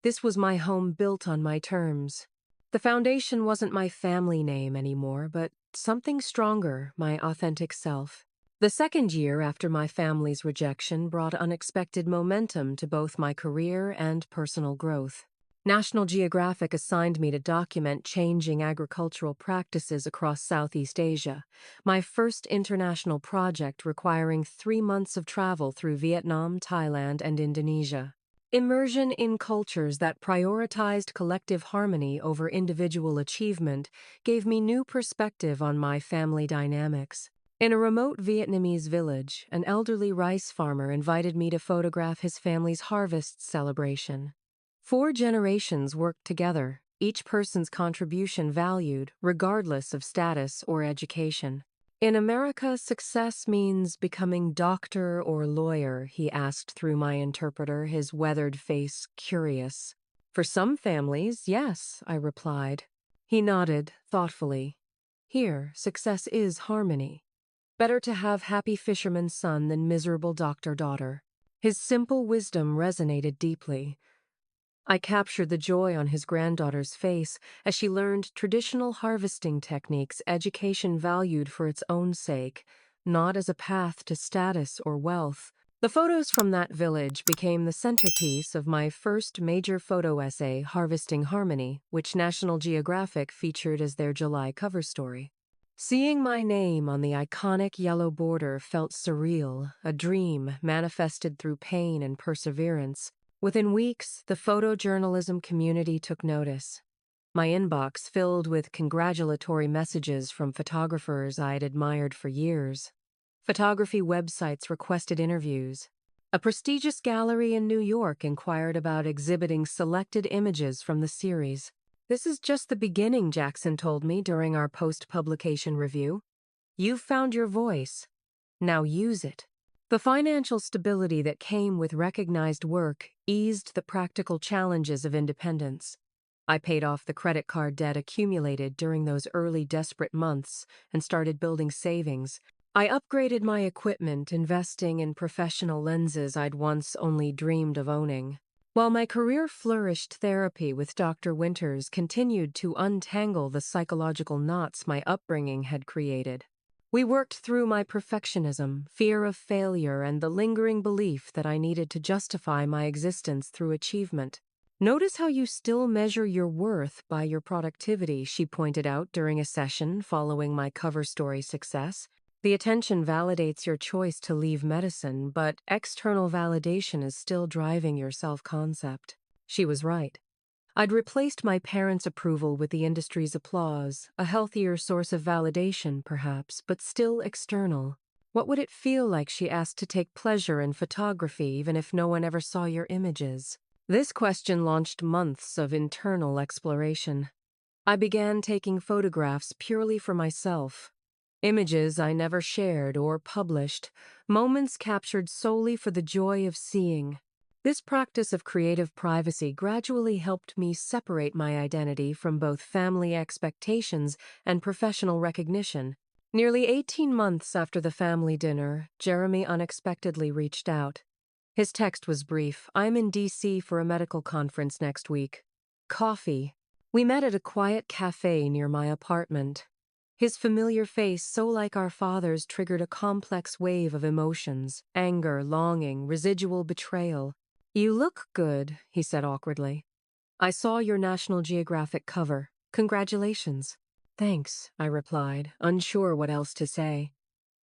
This was my home built on my terms. The foundation wasn't my family name anymore, but something stronger, my authentic self. The second year after my family's rejection brought unexpected momentum to both my career and personal growth. National Geographic assigned me to document changing agricultural practices across Southeast Asia, my first international project requiring 3 months of travel through Vietnam, Thailand, and Indonesia. Immersion in cultures that prioritized collective harmony over individual achievement gave me new perspective on my family dynamics. In a remote Vietnamese village, an elderly rice farmer invited me to photograph his family's harvest celebration. 4 generations worked together, each person's contribution valued, regardless of status or education. "In America, success means becoming doctor or lawyer," he asked through my interpreter, his weathered face curious. "For some families, yes," I replied. He nodded, thoughtfully. "Here, success is harmony. Better to have happy fisherman's son than miserable doctor-daughter." His simple wisdom resonated deeply. I captured the joy on his granddaughter's face as she learned traditional harvesting techniques education valued for its own sake, not as a path to status or wealth. The photos from that village became the centerpiece of my first major photo essay, Harvesting Harmony, which National Geographic featured as their July cover story. Seeing my name on the iconic yellow border felt surreal, a dream manifested through pain and perseverance. Within weeks, the photojournalism community took notice. My inbox filled with congratulatory messages from photographers I'd admired for years. Photography websites requested interviews. A prestigious gallery in New York inquired about exhibiting selected images from the series. "This is just the beginning," Jackson told me during our post-publication review. "You've found your voice. Now use it." The financial stability that came with recognized work eased the practical challenges of independence. I paid off the credit card debt accumulated during those early desperate months and started building savings. I upgraded my equipment, investing in professional lenses I'd once only dreamed of owning. While my career flourished, therapy with Dr. Winters continued to untangle the psychological knots my upbringing had created. We worked through my perfectionism, fear of failure, and the lingering belief that I needed to justify my existence through achievement. "Notice how you still measure your worth by your productivity," she pointed out during a session following my cover story success. "The attention validates your choice to leave medicine, but external validation is still driving your self-concept." She was right. I'd replaced my parents' approval with the industry's applause, a healthier source of validation, perhaps, but still external. "What would it feel like," she asked, "to take pleasure in photography even if no one ever saw your images?" This question launched months of internal exploration. I began taking photographs purely for myself. Images I never shared or published, moments captured solely for the joy of seeing. This practice of creative privacy gradually helped me separate my identity from both family expectations and professional recognition. Nearly 18 months after the family dinner, Jeremy unexpectedly reached out. His text was brief. "I'm in D.C. for a medical conference next week. Coffee." We met at a quiet cafe near my apartment. His familiar face, so like our father's, triggered a complex wave of emotions: anger, longing, residual betrayal. "You look good," he said awkwardly. "I saw your National Geographic cover. Congratulations." "Thanks," I replied, unsure what else to say.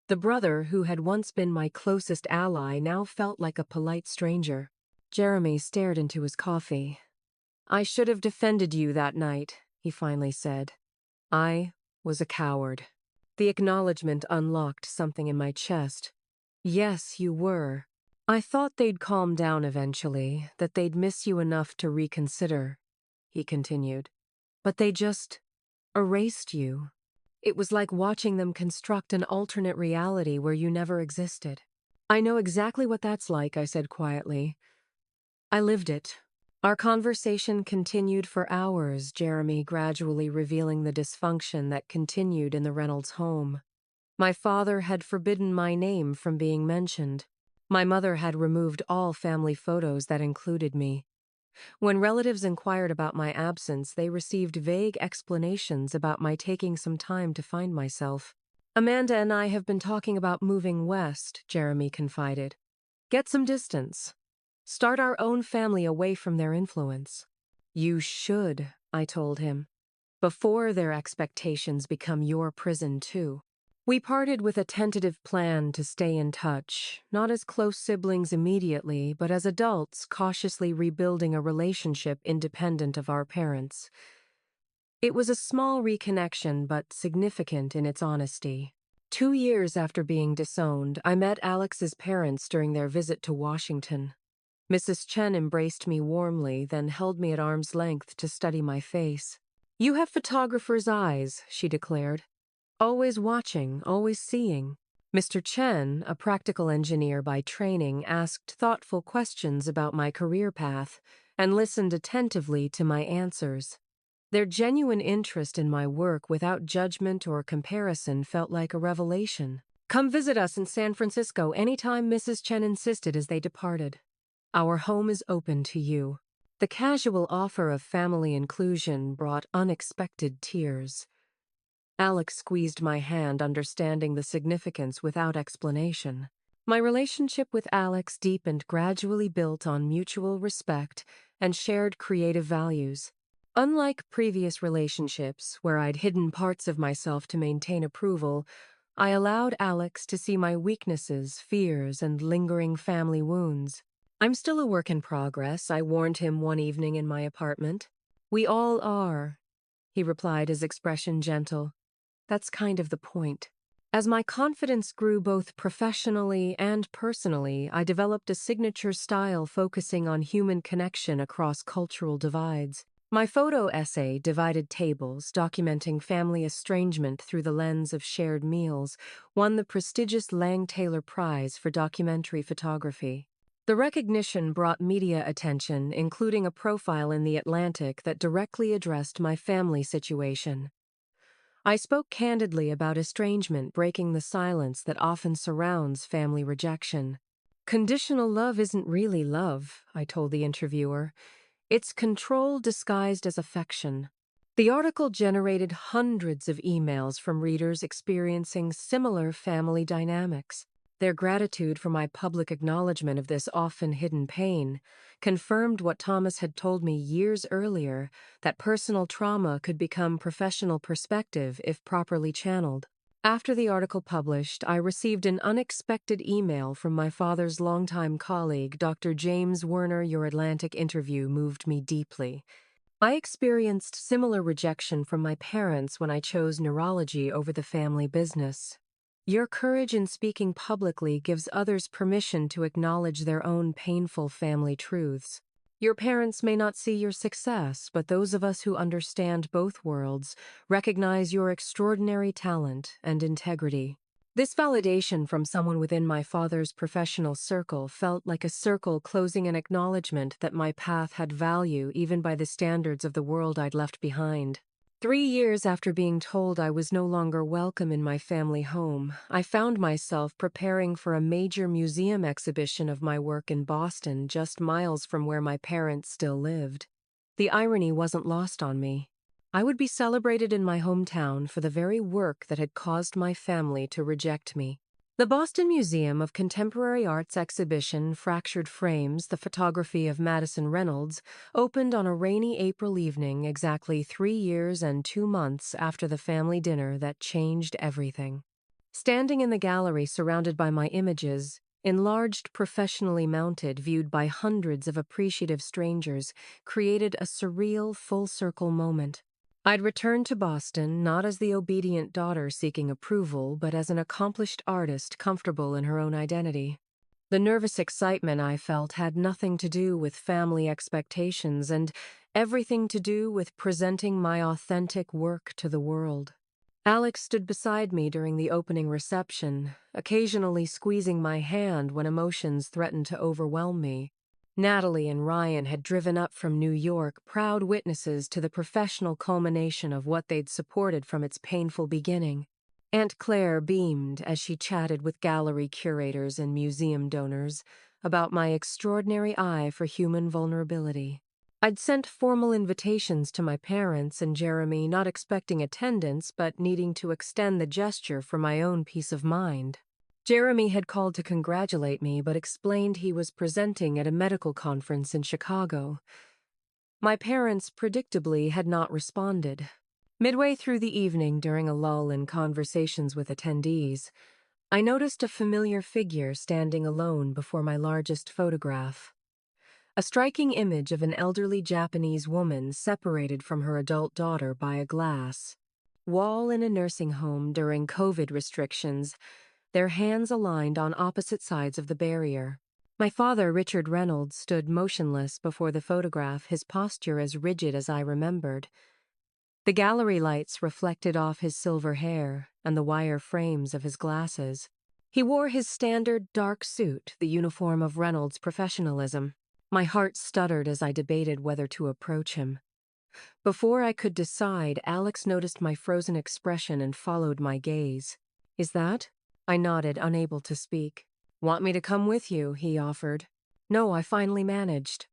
The brother who had once been my closest ally now felt like a polite stranger. Jeremy stared into his coffee. "I should have defended you that night," he finally said. "I was a coward." The acknowledgement unlocked something in my chest. "Yes, you were. I thought they'd calm down eventually, that they'd miss you enough to reconsider," he continued. "But they just erased you. It was like watching them construct an alternate reality where you never existed." "I know exactly what that's like," I said quietly. "I lived it." Our conversation continued for hours, Jeremy gradually revealing the dysfunction that continued in the Reynolds home. My father had forbidden my name from being mentioned. My mother had removed all family photos that included me. When relatives inquired about my absence, they received vague explanations about my taking some time to find myself. "Amanda and I have been talking about moving west," Jeremy confided. "Get some distance. Start our own family away from their influence." "You should," I told him, "before their expectations become your prison too." We parted with a tentative plan to stay in touch, not as close siblings immediately, but as adults cautiously rebuilding a relationship independent of our parents. It was a small reconnection, but significant in its honesty. 2 years after being disowned, I met Alex's parents during their visit to Washington. Mrs. Chen embraced me warmly, then held me at arm's length to study my face. "You have photographer's eyes," she declared. "Always watching, always seeing." Mr. Chen, a practical engineer by training, asked thoughtful questions about my career path and listened attentively to my answers. Their genuine interest in my work without judgment or comparison felt like a revelation. "Come visit us in San Francisco anytime," Mrs. Chen insisted as they departed. "Our home is open to you." The casual offer of family inclusion brought unexpected tears. Alex squeezed my hand, understanding the significance without explanation. My relationship with Alex deepened, gradually built on mutual respect and shared creative values. Unlike previous relationships, where I'd hidden parts of myself to maintain approval, I allowed Alex to see my weaknesses, fears, and lingering family wounds. "I'm still a work in progress," I warned him one evening in my apartment. "We all are," he replied, his expression gentle. "That's kind of the point." As my confidence grew both professionally and personally, I developed a signature style focusing on human connection across cultural divides. My photo essay, Divided Tables, documenting family estrangement through the lens of shared meals, won the prestigious Lang Taylor Prize for documentary photography. The recognition brought media attention, including a profile in The Atlantic that directly addressed my family situation. I spoke candidly about estrangement, breaking the silence that often surrounds family rejection. "Conditional love isn't really love," I told the interviewer. "It's control disguised as affection." The article generated hundreds of emails from readers experiencing similar family dynamics. Their gratitude for my public acknowledgement of this often hidden pain confirmed what Thomas had told me years earlier, that personal trauma could become professional perspective if properly channeled. After the article published, I received an unexpected email from my father's longtime colleague, Dr. James Werner. "Your Atlantic interview moved me deeply. I experienced similar rejection from my parents when I chose neurology over the family business. Your courage in speaking publicly gives others permission to acknowledge their own painful family truths. Your parents may not see your success, but those of us who understand both worlds recognize your extraordinary talent and integrity." This validation from someone within my father's professional circle felt like a circle closing, an acknowledgement that my path had value even by the standards of the world I'd left behind. 3 years after being told I was no longer welcome in my family home, I found myself preparing for a major museum exhibition of my work in Boston, just miles from where my parents still lived. The irony wasn't lost on me. I would be celebrated in my hometown for the very work that had caused my family to reject me. The Boston Museum of Contemporary Art's exhibition, Fractured Frames, the photography of Madison Reynolds, opened on a rainy April evening exactly 3 years and 2 months after the family dinner that changed everything. Standing in the gallery surrounded by my images, enlarged, professionally mounted, viewed by hundreds of appreciative strangers, created a surreal, full-circle moment. I'd returned to Boston not as the obedient daughter seeking approval, but as an accomplished artist comfortable in her own identity. The nervous excitement I felt had nothing to do with family expectations and everything to do with presenting my authentic work to the world. Alex stood beside me during the opening reception, occasionally squeezing my hand when emotions threatened to overwhelm me. Natalie and Ryan had driven up from New York, proud witnesses to the professional culmination of what they'd supported from its painful beginning. Aunt Claire beamed as she chatted with gallery curators and museum donors about my extraordinary eye for human vulnerability. I'd sent formal invitations to my parents and Jeremy, not expecting attendance but needing to extend the gesture for my own peace of mind. Jeremy had called to congratulate me but explained he was presenting at a medical conference in Chicago. My parents, predictably, had not responded. Midway through the evening, during a lull in conversations with attendees, I noticed a familiar figure standing alone before my largest photograph. A striking image of an elderly Japanese woman separated from her adult daughter by a glass wall in a nursing home during COVID restrictions, their hands aligned on opposite sides of the barrier. My father, Richard Reynolds, stood motionless before the photograph, his posture as rigid as I remembered. The gallery lights reflected off his silver hair and the wire frames of his glasses. He wore his standard dark suit, the uniform of Reynolds' professionalism. My heart stuttered as I debated whether to approach him. Before I could decide, Alex noticed my frozen expression and followed my gaze. "Is that?" I nodded, unable to speak. "Want me to come with you?" he offered. "No, I finally managed.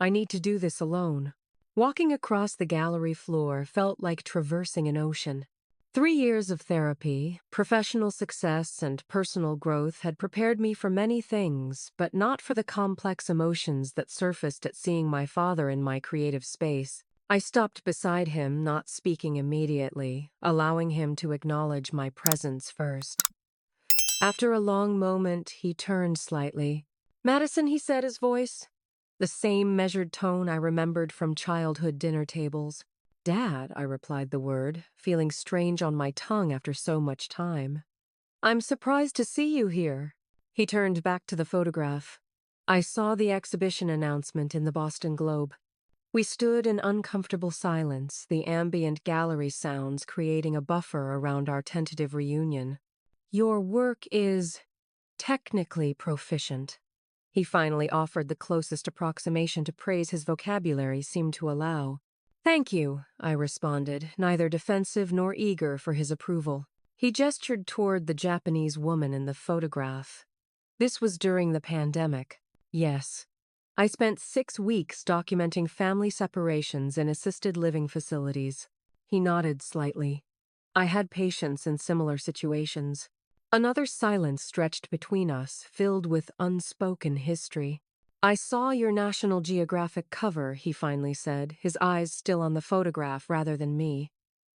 I need to do this alone." Walking across the gallery floor felt like traversing an ocean. 3 years of therapy, professional success, and personal growth had prepared me for many things, but not for the complex emotions that surfaced at seeing my father in my creative space. I stopped beside him, not speaking immediately, allowing him to acknowledge my presence first. After a long moment, he turned slightly. "Madison," he said, his voice, the same measured tone I remembered from childhood dinner tables. "Dad," I replied the word, feeling strange on my tongue after so much time. "I'm surprised to see you here." He turned back to the photograph. I saw the exhibition announcement in the Boston Globe. We stood in uncomfortable silence, the ambient gallery sounds creating a buffer around our tentative reunion. "Your work is technically proficient." He finally offered the closest approximation to praise his vocabulary seemed to allow. "Thank you," I responded, neither defensive nor eager for his approval. He gestured toward the Japanese woman in the photograph. "This was during the pandemic." "Yes. I spent 6 weeks documenting family separations in assisted living facilities." He nodded slightly. "I had patients in similar situations." Another silence stretched between us, filled with unspoken history. "I saw your National Geographic cover," he finally said, his eyes still on the photograph rather than me,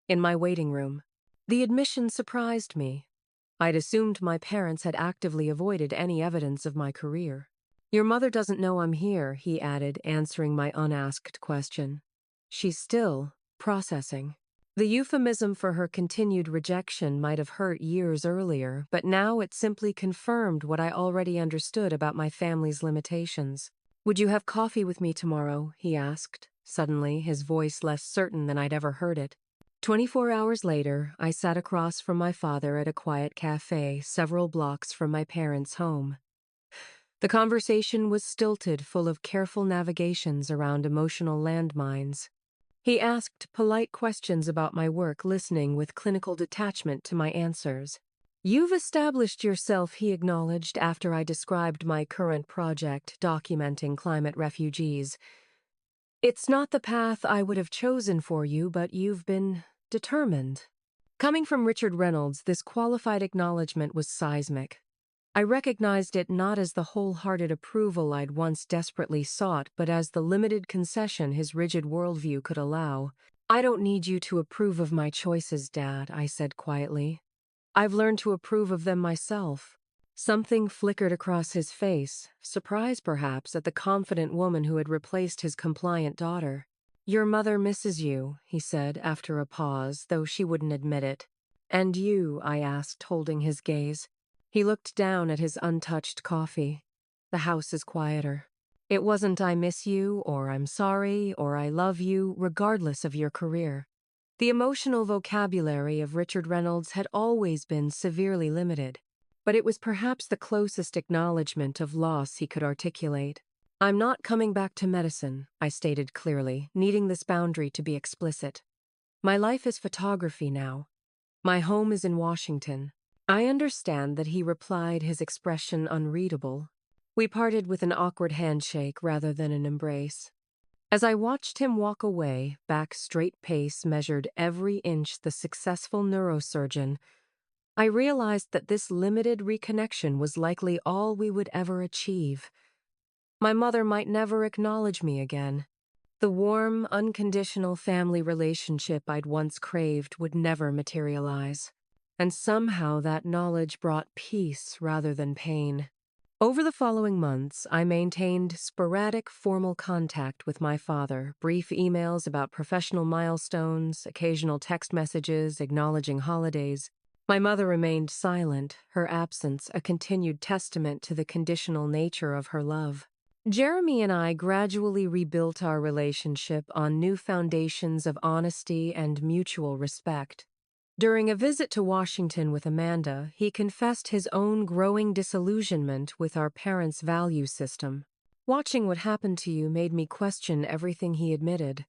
"in my waiting room." The admission surprised me. I'd assumed my parents had actively avoided any evidence of my career. "Your mother doesn't know I'm here," he added, answering my unasked question. "She's still processing." The euphemism for her continued rejection might have hurt years earlier, but now it simply confirmed what I already understood about my family's limitations. "Would you have coffee with me tomorrow?" he asked, suddenly, his voice less certain than I'd ever heard it. 24 hours later, I sat across from my father at a quiet cafe several blocks from my parents' home. The conversation was stilted, full of careful navigations around emotional landmines. He asked polite questions about my work, listening with clinical detachment to my answers. "You've established yourself," he acknowledged after I described my current project, documenting climate refugees. "It's not the path I would have chosen for you, but you've been determined." Coming from Richard Reynolds, this qualified acknowledgement was seismic. I recognized it not as the wholehearted approval I'd once desperately sought, but as the limited concession his rigid worldview could allow. "I don't need you to approve of my choices, Dad," I said quietly. "I've learned to approve of them myself." Something flickered across his face, surprise perhaps at the confident woman who had replaced his compliant daughter. "Your mother misses you," he said after a pause, though she wouldn't admit it. "And you?" I asked, holding his gaze. He looked down at his untouched coffee. "The house is quieter." It wasn't "I miss you," or "I'm sorry," or "I love you," regardless of your career. The emotional vocabulary of Richard Reynolds had always been severely limited, but it was perhaps the closest acknowledgement of loss he could articulate. "I'm not coming back to Madison," I stated clearly, needing this boundary to be explicit. "My life is photography now. My home is in Washington." I understand that he replied, his expression unreadable. We parted with an awkward handshake rather than an embrace. As I watched him walk away, back straight pace measured every inch the successful neurosurgeon, I realized that this limited reconnection was likely all we would ever achieve. My mother might never acknowledge me again. The warm, unconditional family relationship I'd once craved would never materialize. And somehow that knowledge brought peace rather than pain. Over the following months, I maintained sporadic formal contact with my father, brief emails about professional milestones, occasional text messages acknowledging holidays. My mother remained silent, her absence a continued testament to the conditional nature of her love. Jeremy and I gradually rebuilt our relationship on new foundations of honesty and mutual respect. During a visit to Washington with Amanda, he confessed his own growing disillusionment with our parents' value system. "Watching what happened to you made me question everything," he admitted.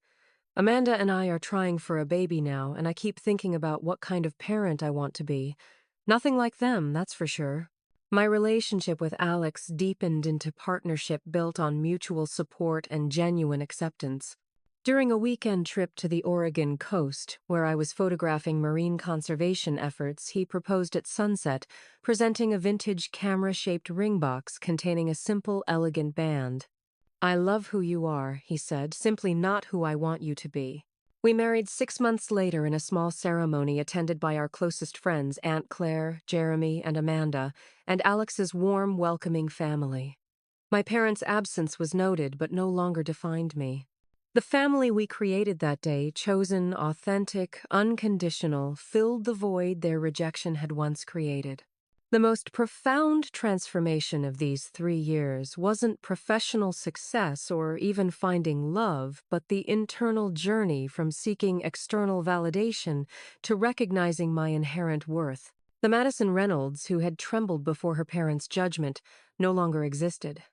"Amanda and I are trying for a baby now, and I keep thinking about what kind of parent I want to be. Nothing like them, that's for sure." My relationship with Alex deepened into partnership built on mutual support and genuine acceptance. During a weekend trip to the Oregon coast, where I was photographing marine conservation efforts, he proposed at sunset, presenting a vintage camera-shaped ring box containing a simple, elegant band. "I love who you are," he said, "simply not who I want you to be." We married 6 months later in a small ceremony attended by our closest friends, Aunt Claire, Jeremy, and Amanda, and Alex's warm, welcoming family. My parents' absence was noted, but no longer defined me. The family we created that day, chosen, authentic, unconditional, filled the void their rejection had once created. The most profound transformation of these 3 years wasn't professional success or even finding love, but the internal journey from seeking external validation to recognizing my inherent worth. The Madison Reynolds, who had trembled before her parents' judgment, no longer existed.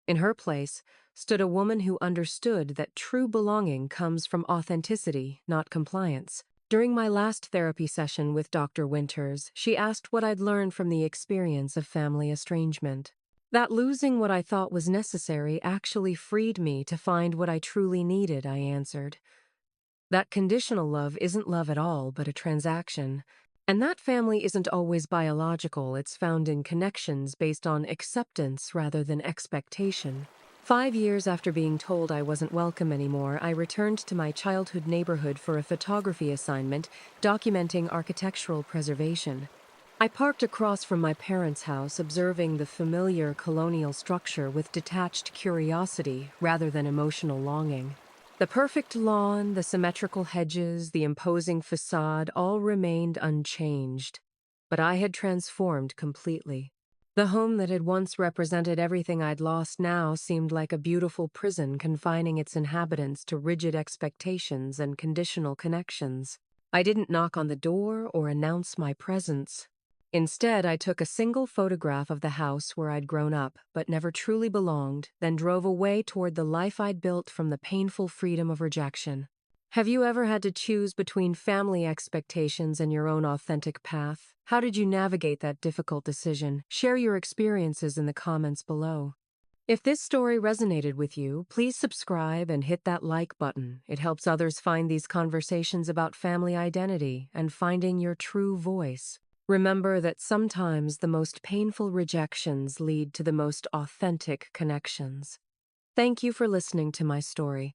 In her place stood a woman who understood that true belonging comes from authenticity, not compliance. During my last therapy session with Dr. Winters, she asked what I'd learned from the experience of family estrangement. That losing what I thought was necessary actually freed me to find what I truly needed, I answered. That conditional love isn't love at all, but a transaction. And that family isn't always biological, it's found in connections based on acceptance rather than expectation. 5 years after being told I wasn't welcome anymore, I returned to my childhood neighborhood for a photography assignment documenting architectural preservation. I parked across from my parents' house, observing the familiar colonial structure with detached curiosity rather than emotional longing. The perfect lawn, the symmetrical hedges, the imposing facade all remained unchanged. But I had transformed completely. The home that had once represented everything I'd lost now seemed like a beautiful prison confining its inhabitants to rigid expectations and conditional connections. I didn't knock on the door or announce my presence. Instead, I took a single photograph of the house where I'd grown up, but never truly belonged, then drove away toward the life I'd built from the painful freedom of rejection. Have you ever had to choose between family expectations and your own authentic path? How did you navigate that difficult decision? Share your experiences in the comments below. If this story resonated with you, please subscribe and hit that like button. It helps others find these conversations about family identity and finding your true voice. Remember that sometimes the most painful rejections lead to the most authentic connections. Thank you for listening to my story.